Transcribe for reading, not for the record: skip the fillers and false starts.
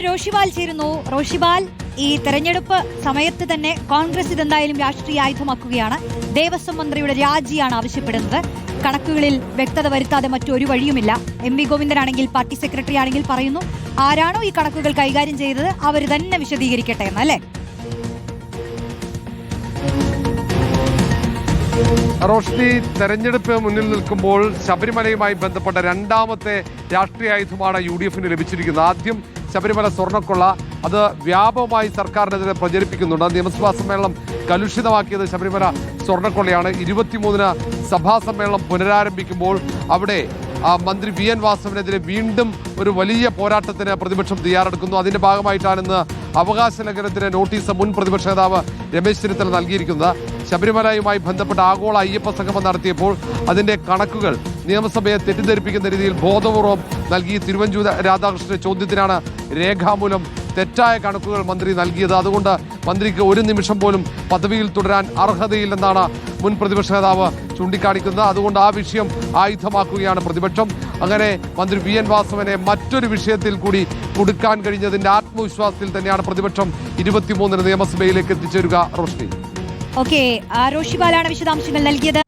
റോഷിപാൽ ചേരുന്നു. റോഷിപാൽ, ഈ തെരഞ്ഞെടുപ്പ് സമയത്ത് തന്നെ കോൺഗ്രസ് ഇതെന്തായാലും രാഷ്ട്രീയ ആയുധമാക്കുകയാണ്. ദേവസ്വം മന്ത്രിയുടെ രാജിയാണ് ആവശ്യപ്പെടുന്നത്. കണക്കുകളിൽ വ്യക്തത വരുത്താതെ മറ്റൊരു വഴിയുമില്ല. എം വി ഗോവിന്ദനാണെങ്കിൽ പാർട്ടി സെക്രട്ടറി ആണെങ്കിൽ പറയുന്നു, ആരാണോ ഈ കണക്കുകൾ കൈകാര്യം ചെയ്തത് അവർ തന്നെ വിശദീകരിക്കട്ടെ എന്നല്ലേ? റോഷ്നി, തെരഞ്ഞെടുപ്പ് മുന്നിൽ നിൽക്കുമ്പോൾ ശബരിമലയുമായി ബന്ധപ്പെട്ട രണ്ടാമത്തെ രാഷ്ട്രീയ ആയുധമാണ് UDF ലഭിച്ചിരിക്കുന്നത്. ആദ്യം ശബരിമല സ്വർണ്ണക്കൊള്ള, അത് വ്യാപകമായി സർക്കാരിനെതിരെ പ്രചരിപ്പിക്കുന്നുണ്ട്. നിയമസഭാ സമ്മേളനം കലുഷിതമാക്കിയത് ശബരിമല സ്വർണ്ണക്കൊള്ളയാണ്. 23-ന് സഭാ സമ്മേളനം പുനരാരംഭിക്കുമ്പോൾ അവിടെ മന്ത്രി VN വാസവനെതിരെ വീണ്ടും ഒരു വലിയ പോരാട്ടത്തിന് പ്രതിപക്ഷം തയ്യാറെടുക്കുന്നു. അതിന്റെ ഭാഗമായിട്ടാണ് ഇന്ന് അവകാശ ലംഘനത്തിന് നോട്ടീസ് മുൻ പ്രതിപക്ഷ നേതാവ് രമേശ് ചെന്നിത്തല നൽകിയിരിക്കുന്നത്. ശബരിമലയുമായി ബന്ധപ്പെട്ട ആഗോള അയ്യപ്പ സംഗമം നടത്തിയപ്പോൾ അതിന്റെ കണക്കുകൾ നിയമസഭയെ തെറ്റിദ്ധരിപ്പിക്കുന്ന രീതിയിൽ ബോധപൂർവം നൽകി. തിരുവഞ്ചൂർ രാധാകൃഷ്ണന്റെ ചോദ്യത്തിനാണ് രേഖാമൂലം തെറ്റായ കണക്കുകൾ മന്ത്രി നൽകിയത്. അതുകൊണ്ട് മന്ത്രിക്ക് ഒരു നിമിഷം പോലും പദവിയിൽ തുടരാൻ അർഹതയില്ലെന്നാണ് മുൻ പ്രതിപക്ഷ നേതാവ് ചൂണ്ടിക്കാണിക്കുന്നത്. അതുകൊണ്ട് ആ വിഷയം ആയുധമാക്കുകയാണ് പ്രതിപക്ഷം. അങ്ങനെ മന്ത്രി VN വാസവനെ മറ്റൊരു വിഷയത്തിൽ കൂടി കൊടുക്കാൻ കഴിഞ്ഞതിന്റെ ആത്മവിശ്വാസത്തിൽ തന്നെയാണ് പ്രതിപക്ഷം 23-ന് നിയമസഭയിലേക്ക് എത്തിച്ചേരുക. റോഷ്നി, റോഷിപാലാണ് വിശദാംശങ്ങൾ നൽകിയത്.